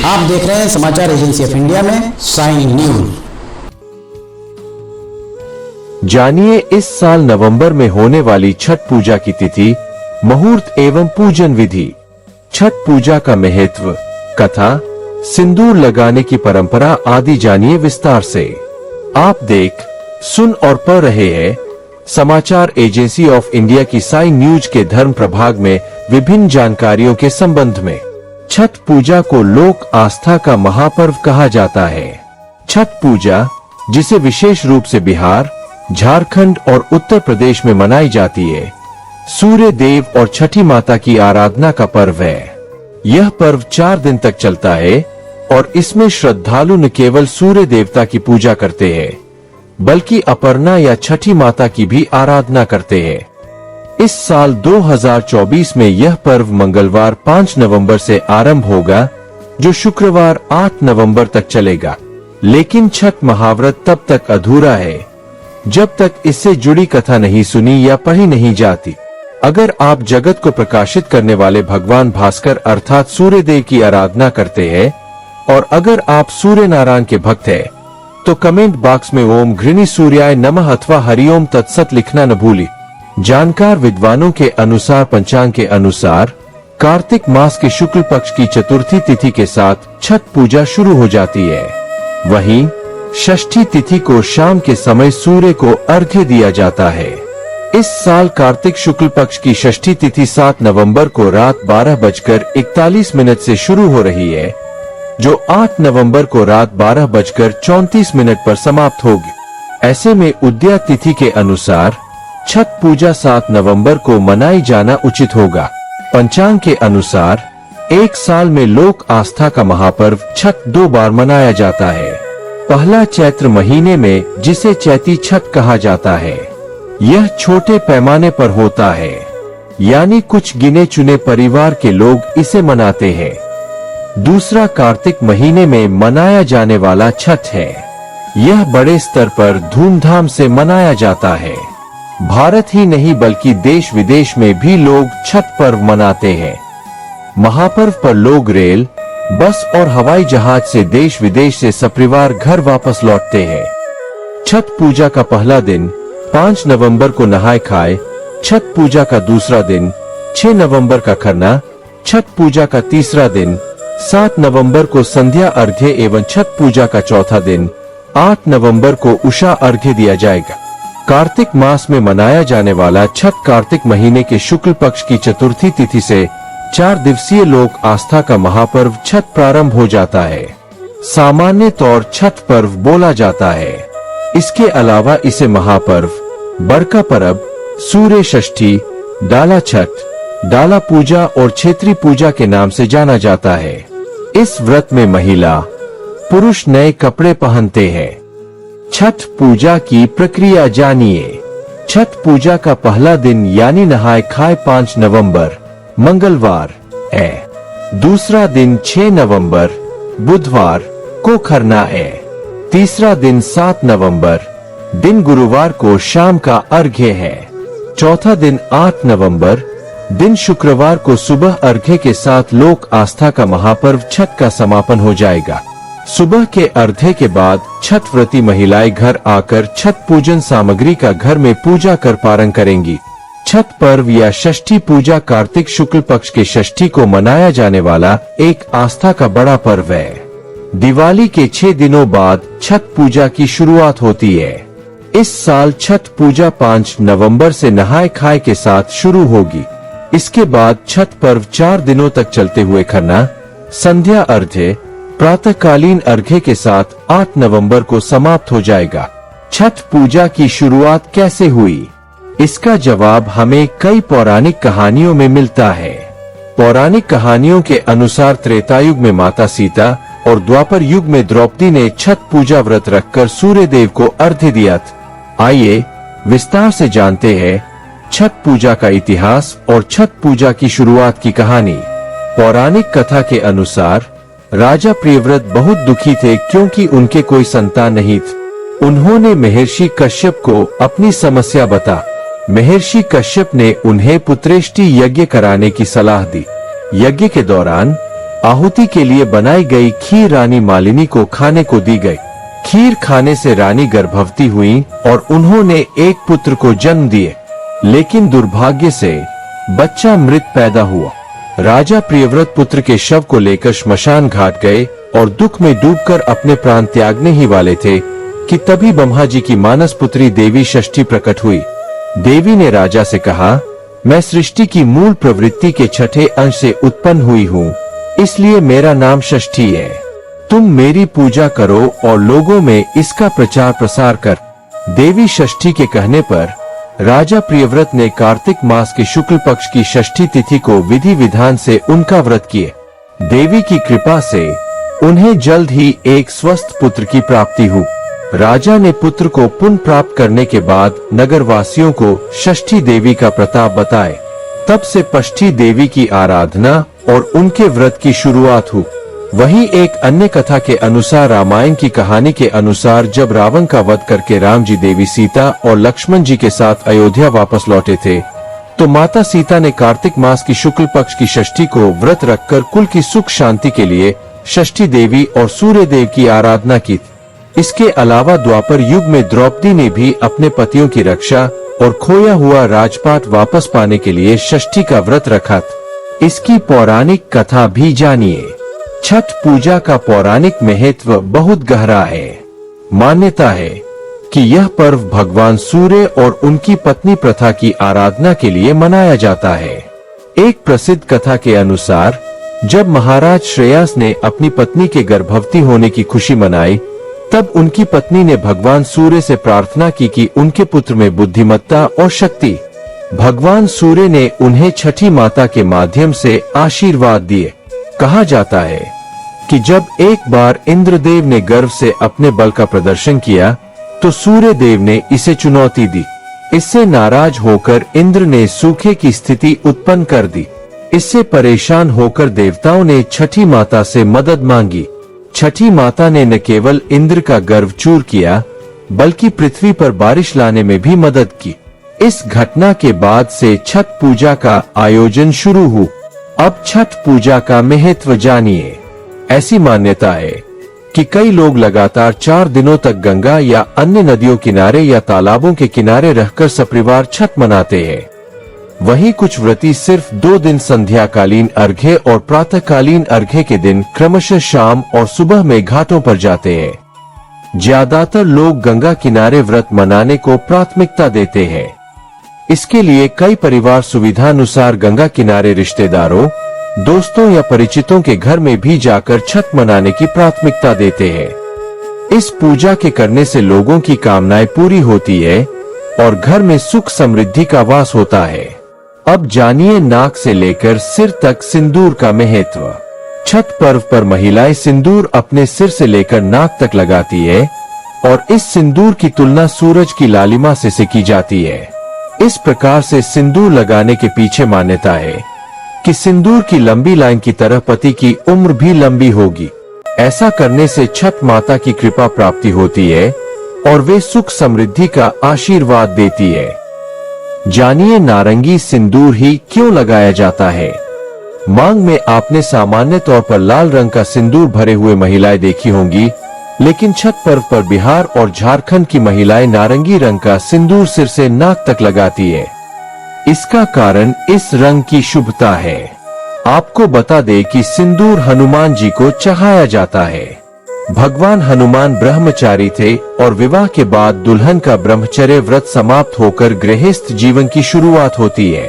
आप देख रहे हैं समाचार एजेंसी ऑफ इंडिया में साइन न्यूज। जानिए इस साल नवंबर में होने वाली छठ पूजा की तिथि, मुहूर्त एवं पूजन विधि। छठ पूजा का महत्व, कथा, सिंदूर लगाने की परंपरा आदि जानिए विस्तार से। आप देख, सुन और पढ़ रहे हैं समाचार एजेंसी ऑफ इंडिया की साइन न्यूज के धर्म प्रभाग में विभिन्न जानकारियों के संबंध में। छठ पूजा को लोक आस्था का महापर्व कहा जाता है। छठ पूजा, जिसे विशेष रूप से बिहार, झारखंड और उत्तर प्रदेश में मनाई जाती है, सूर्य देव और छठी माता की आराधना का पर्व है। यह पर्व 4 दिन तक चलता है और इसमें श्रद्धालु न केवल सूर्य देवता की पूजा करते हैं, बल्कि अपर्णा या छठी माता की भी आराधना करते हैं। इस साल 2024 में यह पर्व मंगलवार 5 नवंबर से आरंभ होगा, जो शुक्रवार 8 नवंबर तक चलेगा। लेकिन छठ महाव्रत तब तक अधूरा है जब तक इससे जुड़ी कथा नहीं सुनी या पढ़ी नहीं जाती। अगर आप जगत को प्रकाशित करने वाले भगवान भास्कर अर्थात सूर्य देव की आराधना करते हैं और अगर आप सूर्य नारायण के भक्त हैं, तो कमेंट बॉक्स में ओम घृणी सूर्याय नमः अथवा हरिओम तत्सत लिखना न भूलिए। जानकार विद्वानों के अनुसार पंचांग के अनुसार कार्तिक मास के शुक्ल पक्ष की चतुर्थी तिथि के साथ छठ पूजा शुरू हो जाती है। वहीं षष्ठी तिथि को शाम के समय सूर्य को अर्घ्य दिया जाता है। इस साल कार्तिक शुक्ल पक्ष की षष्ठी तिथि 7 नवंबर को रात 12:41 से शुरू हो रही है, जो 8 नवंबर को रात 12:34 पर समाप्त होगी। ऐसे में उदया तिथि के अनुसार छठ पूजा 7 नवंबर को मनाई जाना उचित होगा। पंचांग के अनुसार एक साल में लोक आस्था का महापर्व छठ 2 बार मनाया जाता है। पहला चैत्र महीने में, जिसे चैती छठ कहा जाता है। यह छोटे पैमाने पर होता है, यानी कुछ गिने चुने परिवार के लोग इसे मनाते हैं। दूसरा कार्तिक महीने में मनाया जाने वाला छठ है। यह बड़े स्तर पर धूमधाम से मनाया जाता है। भारत ही नहीं बल्कि देश विदेश में भी लोग छठ पर्व मनाते हैं। महापर्व पर लोग रेल, बस और हवाई जहाज से देश विदेश से सपरिवार घर वापस लौटते हैं। छठ पूजा का पहला दिन 5 नवंबर को नहाय खाए, छठ पूजा का दूसरा दिन 6 नवंबर का खरना, छठ पूजा का तीसरा दिन 7 नवंबर को संध्या अर्घ्य एवं छठ पूजा का चौथा दिन 8 नवंबर को उषा अर्घ्य दिया जाएगा। कार्तिक मास में मनाया जाने वाला छठ कार्तिक महीने के शुक्ल पक्ष की चतुर्थी तिथि से 4 दिवसीय लोक आस्था का महापर्व छठ प्रारंभ हो जाता है। सामान्य तौर छठ पर्व बोला जाता है। इसके अलावा इसे महापर्व, बड़का पर्व, सूर्य षष्ठी, डाला छठ, डाला पूजा और क्षेत्रीय पूजा के नाम से जाना जाता है। इस व्रत में महिला पुरुष नए कपड़े पहनते हैं। छठ पूजा की प्रक्रिया जानिए। छठ पूजा का पहला दिन यानी नहाय खाए 5 नवंबर मंगलवार है। दूसरा दिन 6 नवंबर बुधवार को खरना है। तीसरा दिन 7 नवंबर दिन गुरुवार को शाम का अर्घ्य है। चौथा दिन 8 नवंबर दिन शुक्रवार को सुबह अर्घ्य के साथ लोक आस्था का महापर्व छठ का समापन हो जाएगा। सुबह के अर्घ्य के बाद छठ व्रती महिलाएं घर आकर छठ पूजन सामग्री का घर में पूजा कर पारण करेंगी। छठ पर्व या षष्ठी पूजा कार्तिक शुक्ल पक्ष के षष्ठी को मनाया जाने वाला एक आस्था का बड़ा पर्व है। दिवाली के 6 दिनों बाद छठ पूजा की शुरुआत होती है। इस साल छठ पूजा 5 नवंबर से नहाय खाए के साथ शुरू होगी। इसके बाद छठ पर्व 4 दिनों तक चलते हुए खरना, संध्या अर्घ्य, प्रातःकालीन अर्घ्य के साथ 8 नवंबर को समाप्त हो जाएगा। छठ पूजा की शुरुआत कैसे हुई? इसका जवाब हमें कई पौराणिक कहानियों में मिलता है। पौराणिक कहानियों के अनुसार त्रेतायुग में माता सीता और द्वापर युग में द्रौपदी ने छठ पूजा व्रत रखकर सूर्य देव को अर्घ्य दिया था। आइए विस्तार से जानते हैं छठ पूजा का इतिहास और छठ पूजा की शुरुआत की कहानी। पौराणिक कथा के अनुसार राजा प्रियव्रत बहुत दुखी थे क्योंकि उनके कोई संतान नहीं थी। उन्होंने महर्षि कश्यप को अपनी समस्या बता। महर्षि कश्यप ने उन्हें पुत्रेष्टि यज्ञ कराने की सलाह दी। यज्ञ के दौरान आहुति के लिए बनाई गई खीर रानी मालिनी को खाने को दी गई। खीर खाने से रानी गर्भवती हुई और उन्होंने एक पुत्र को जन्म दिए, लेकिन दुर्भाग्य से बच्चा मृत पैदा हुआ। राजा प्रियव्रत पुत्र के शव को लेकर श्मशान घाट गए और दुख में डूबकर अपने प्राण त्यागने ही वाले थे कि तभी ब्रह्मा जी की मानस पुत्री देवी षष्ठी प्रकट हुई। देवी ने राजा से कहा, मैं सृष्टि की मूल प्रवृत्ति के छठे अंश से उत्पन्न हुई हूँ, इसलिए मेरा नाम षष्ठी है। तुम मेरी पूजा करो और लोगों में इसका प्रचार प्रसार कर। देवी षष्ठी के कहने पर राजा प्रियव्रत ने कार्तिक मास के शुक्ल पक्ष की षष्ठी तिथि को विधि विधान से उनका व्रत किए। देवी की कृपा से उन्हें जल्द ही एक स्वस्थ पुत्र की प्राप्ति हुई। राजा ने पुत्र को पुनः प्राप्त करने के बाद नगरवासियों को षष्ठी देवी का प्रताप बताए। तब से षष्ठी देवी की आराधना और उनके व्रत की शुरुआत हुई। वहीं एक अन्य कथा के अनुसार रामायण की कहानी के अनुसार जब रावण का वध करके राम जी देवी सीता और लक्ष्मण जी के साथ अयोध्या वापस लौटे थे, तो माता सीता ने कार्तिक मास की शुक्ल पक्ष की षष्ठी को व्रत रखकर कुल की सुख शांति के लिए षष्ठी देवी और सूर्य देव की आराधना की। इसके अलावा द्वापर युग में द्रौपदी ने भी अपने पतियों की रक्षा और खोया हुआ राजपाट वापस पाने के लिए षष्ठी का व्रत रखा। इसकी पौराणिक कथा भी जानिए। छठ पूजा का पौराणिक महत्व बहुत गहरा है। मान्यता है कि यह पर्व भगवान सूर्य और उनकी पत्नी प्रथा की आराधना के लिए मनाया जाता है। एक प्रसिद्ध कथा के अनुसार जब महाराज श्रेयस ने अपनी पत्नी के गर्भवती होने की खुशी मनाई, तब उनकी पत्नी ने भगवान सूर्य से प्रार्थना की कि उनके पुत्र में बुद्धिमत्ता और शक्ति। भगवान सूर्य ने उन्हें छठी माता के माध्यम से आशीर्वाद दिए। कहा जाता है कि जब एक बार इंद्रदेव ने गर्व से अपने बल का प्रदर्शन किया, तो सूर्य देव ने इसे चुनौती दी। इससे नाराज होकर इंद्र ने सूखे की स्थिति उत्पन्न कर दी। इससे परेशान होकर देवताओं ने छठी माता से मदद मांगी। छठी माता ने न केवल इंद्र का गर्व चूर किया, बल्कि पृथ्वी पर बारिश लाने में भी मदद की। इस घटना के बाद से छठ पूजा का आयोजन शुरू हुआ। अब छठ पूजा का महत्व जानिए। ऐसी मान्यता है कि कई लोग लगातार 4 दिनों तक गंगा या अन्य नदियों किनारे या तालाबों के किनारे रहकर सपरिवार छठ मनाते हैं। वहीं कुछ व्रती सिर्फ 2 दिन संध्याकालीन अर्घ्य और प्रातःकालीन अर्घ्य के दिन क्रमशः शाम और सुबह में घाटों पर जाते हैं। ज्यादातर लोग गंगा किनारे व्रत मनाने को प्राथमिकता देते हैं। इसके लिए कई परिवार सुविधानुसार गंगा किनारे रिश्तेदारों, दोस्तों या परिचितों के घर में भी जाकर छठ मनाने की प्राथमिकता देते हैं। इस पूजा के करने से लोगों की कामनाएं पूरी होती है और घर में सुख समृद्धि का वास होता है। अब जानिए नाक से लेकर सिर तक सिंदूर का महत्व। छठ पर्व पर महिलाएं सिंदूर अपने सिर से लेकर नाक तक लगाती है और इस सिंदूर की तुलना सूरज की लालिमा से की जाती है। इस प्रकार से सिंदूर लगाने के पीछे मान्यता है कि सिंदूर की लंबी लाइन की तरह पति की उम्र भी लंबी होगी। ऐसा करने से छठ माता की कृपा प्राप्ति होती है और वे सुख समृद्धि का आशीर्वाद देती है। जानिए नारंगी सिंदूर ही क्यों लगाया जाता है। मांग में आपने सामान्य तौर पर लाल रंग का सिंदूर भरे हुए महिलाएं देखी होंगी, लेकिन छठ पर्व पर बिहार और झारखंड की महिलाएं नारंगी रंग का सिंदूर सिर से नाक तक लगाती है। इसका कारण इस रंग की शुभता है। आपको बता दें कि सिंदूर हनुमान जी को चढ़ाया जाता है। भगवान हनुमान ब्रह्मचारी थे और विवाह के बाद दुल्हन का ब्रह्मचर्य व्रत समाप्त होकर गृहस्थ जीवन की शुरुआत होती है।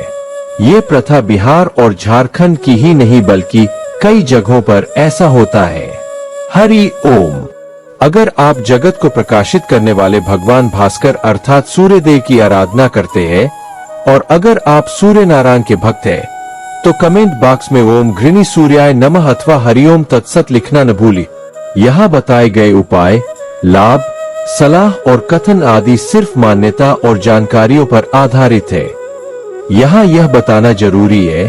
ये प्रथा बिहार और झारखंड की ही नहीं बल्कि कई जगहों पर ऐसा होता है। हरि ओम। अगर आप जगत को प्रकाशित करने वाले भगवान भास्कर अर्थात सूर्य देव की आराधना करते हैं और अगर आप सूर्य नारायण के भक्त हैं, तो कमेंट बॉक्स में ओम घृणी सूर्याय नमः अथवा हरिओम तत्सत लिखना न भूलिए। यहाँ बताए गए उपाय, लाभ, सलाह और कथन आदि सिर्फ मान्यता और जानकारियों पर आधारित है। यहाँ यह बताना जरूरी है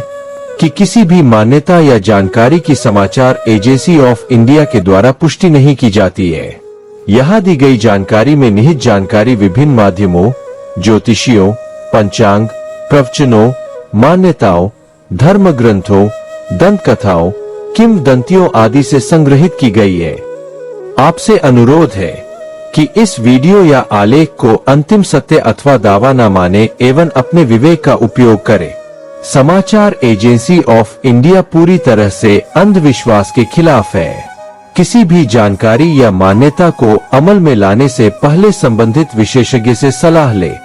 कि किसी भी मान्यता या जानकारी की समाचार एजेंसी ऑफ इंडिया के द्वारा पुष्टि नहीं की जाती है। यहाँ दी गई जानकारी में निहित जानकारी विभिन्न माध्यमों, ज्योतिषियों, पंचांग, प्रवचनों, मान्यताओं, धर्म ग्रंथों, दंत कथाओं, किंवदंतियों आदि से संग्रहित की गई है। आपसे अनुरोध है कि इस वीडियो या आलेख को अंतिम सत्य अथवा दावा न माने एवं अपने विवेक का उपयोग करें। समाचार एजेंसी ऑफ इंडिया पूरी तरह से अंधविश्वास के खिलाफ है। किसी भी जानकारी या मान्यता को अमल में लाने से पहले संबंधित विशेषज्ञ से सलाह लें।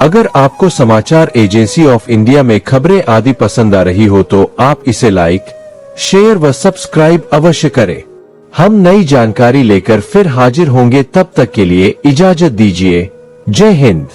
अगर आपको समाचार एजेंसी ऑफ इंडिया में खबरें आदि पसंद आ रही हो तो आप इसे लाइक, शेयर व सब्सक्राइब अवश्य करें। हम नई जानकारी लेकर फिर हाजिर होंगे, तब तक के लिए इजाजत दीजिए। जय हिंद।